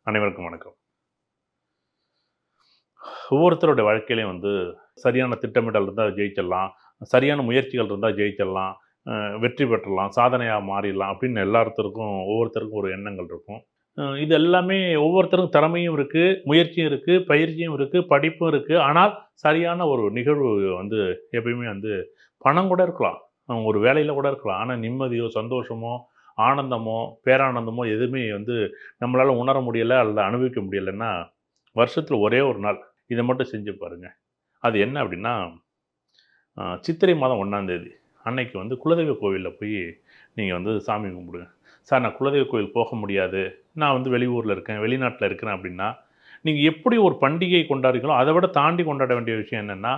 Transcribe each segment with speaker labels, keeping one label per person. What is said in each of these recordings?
Speaker 1: அனைவருக்கும் வணக்கம். ஒவ்வொருத்தருடைய வாழ்க்கையிலயும் சரியான திட்டமிடல் இருந்தா ஜெயிச்சிடலாம். சரியான முயற்சிகள் இருந்தா ஜெயிச்சிடலாம். அ வெற்றி பெற்றலாம். சாதனையா மாறிடலாம் அப்படின்னு ஒவ்வொருத்தருக்கும் ஒரு எண்ணங்கள் இருக்கும். இது எல்லாமே ஒவ்வொருத்தருக்கும் திறமையும் இருக்கு, முயற்சியும் இருக்கு, பயிற்சியும் இருக்கு, படிப்பும் இருக்கு. ஆனால் சரியான ஒரு நிகழ்வு வந்து எப்பயுமே பணம் கூட இருக்கலாம். ஒரு வேலையில கூட இருக்கலாம். ஆனா நிம்மதியோ, சந்தோஷமோ, ஆனந்தமோ, பேரானந்தமோ எதுவுமே நம்மளால உணர முடியல அல்லது அனுபவிக்க முடியலன்னா, வருஷத்துல ஒரே ஒரு நாள் இத மட்டும் செஞ்சு பாருங்க. அது என்ன அப்டின்னா, சித்திரை மாதம் 1ஆம் தேதி அன்னைக்கு குலதெய்வ கோவில்ல போய் நீங்க சாமி கும்பிடுங்க. சார் நான் குலதெய்வ கோவில் போக முடியாது. நான் வெளியூர்ல இருக்கேன், வெளிநாட்ல இருக்கிறேன் அப்டின்னா, நீங்க எப்படி ஒரு பண்டிகை கொண்டாடுறீங்களோ, அத விட தாண்டி கொண்டாட வேண்டிய விஷயம் என்னன்னா,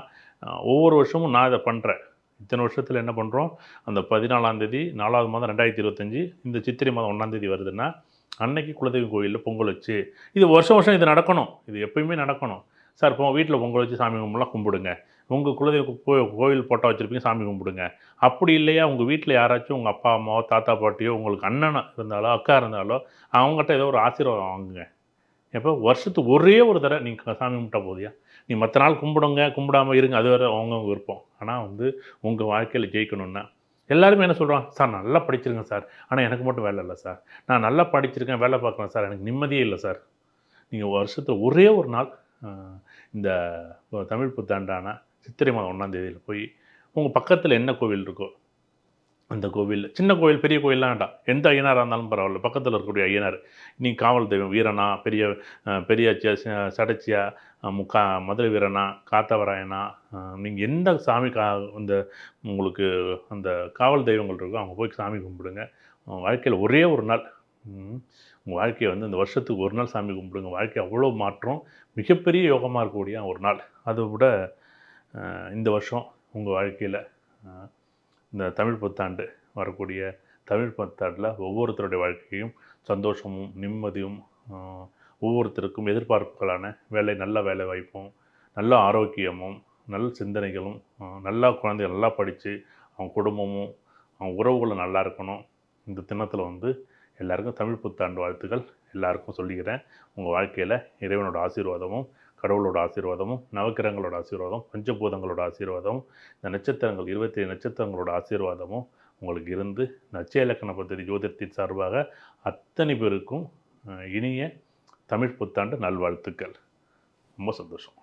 Speaker 1: ஒவ்வொரு வருஷமும் நான் இத பண்றேன். இத்தன வருஷத்துல என்ன பண்றோம், அந்த 14ஆம் தேதி 4வது மாதம் 2025 இந்த சித்திரை மாதம் 1ஆம் தேதி வருதுன்னா, அன்னைக்கு குலதெய்வ கோவில்ல பொங்கல் வச்சு, இது வருஷம் வருஷம் இது நடக்கணும். இது எப்பயுமே நடக்கணும். சார் இப்போ வீட்ல பொங்கல் வச்சு சாமி கும்பலாம் கும்பிடுங்க. உங்க குலதெய்வ கோவில் போட்டோ வச்சிருப்பீங்க, சாமி கும்பிடுங்க. அப்படி இல்லையா, உங்க வீட்ல யாராச்சும் உங்க அப்பா, அம்மாவோ, தாத்தா, பாட்டியோ, உங்களுக்கு அண்ணனா இருந்தாலோ, அக்கா இருந்தாலோ, அவங்ககிட்ட ஏதோ ஒரு ஆசீர்வாதம் வாங்குங்க. எப்போ வருஷத்துக்கு ஒரே ஒரு தடவ நீங்க சாமி கும்பிட்டா போதுயா. நீ மத்த நாள் கும்பிடுங்க, கும்பிடாம இருங்க. அது வேற அவங்கவங்க விருப்பம். ஆனா உங்க வாழ்க்கையில ஜெயிக்கணும்னா, எல்லாருமே என்ன சொல்றாங்க? சார் நல்லா படிச்சிருக்கேன் சார். ஆனா எனக்கு மட்டும் வேலை இல்ல சார். நான் நல்லா படிச்சிருக்கேன், வேலை பார்க்குறேன் சார். எனக்கு நிம்மதியே இல்ல சார். நீங்க வருஷத்துல ஒரே ஒரு நாள் அ இந்த தமிழ் புத்தாண்டான சித்திரை மாதம் 1ஆம் தேதியில போய், உங்க பக்கத்துல என்ன கோவில் இருக்கோ, அந்த கோவில் சின்ன கோவில், பெரிய கோயில்லாம் வேண்டாம். எந்த ஐயனாரா இருந்தாலும் பரவால்ல. பக்கத்துல இருக்கக்கூடிய ஐயனார். நீங்க காவல் தெய்வம் வீரனா, பெரியாச்சியா, சடைச்சியா, மதுரை வீரனா, காத்தவராயனா, நீங்க எந்த சாமி அந்த உங்களுக்கு அந்த காவல் தெய்வங்கள் இருக்கோ, அங்க போய் சாமி கும்பிடுங்க. வாழ்க்கையில ஒரே ஒரு நாள் ம் உங்க வாழ்க்கைய இந்த வருஷத்துக்கு ஒரு நாள் சாமி கும்பிடுங்க. வாழ்க்கை அவ்வளோ மாற்றம். மிகப்பெரிய யோகமா இருக்கக்கூடிய ஒரு நாள். அத விட இந்த வருஷம் உங்க வாழ்க்கையில அ இந்த தமிழ் புத்தாண்டு வரக்கூடிய தமிழ் புத்தாண்டுல ஒவ்வொருத்தருடைய வாழ்க்கையும் சந்தோஷமும், நிம்மதியும், அ ஒவ்வொருத்தருக்கும் எதிர்பார்ப்புகளான நல்ல வேலை வாய்ப்பும், நல்ல ஆரோக்கியமும், நல்ல சிந்தனைகளும், நல்லா குழந்தைகள் நல்லா படிச்சு, அவங்க குடும்பமும், அவங்க உறவுகளும் நல்லா இருக்கணும். இந்த தினத்தில எல்லாருக்கும் தமிழ் புத்தாண்டு வாழ்த்துக்கள் எல்லாருக்கும் சொல்லிக்கிறேன். உங்க வாழ்க்கையில இறைவனோட ஆசீர்வாதமும், கடவுளோட ஆசீர்வாதமும், நவக்கிரகங்களோட ஆசீர்வாதம், பஞ்சபூதங்களோட ஆசீர்வாதம், இந்த நட்சத்திரங்கள் 27 நட்சத்திரங்களோட ஆசீர்வாதமும் உங்களுக்கு இருந்து, இந்த அட்சய இலக்கண பദ്ധதி ஜோதிடத்தின் சார்பாக அத்தனை பேருக்கும் இனிய தமிழ் புத்தாண்டு நல்வாழ்த்துக்கள். ரொம்ப சந்தோஷம்.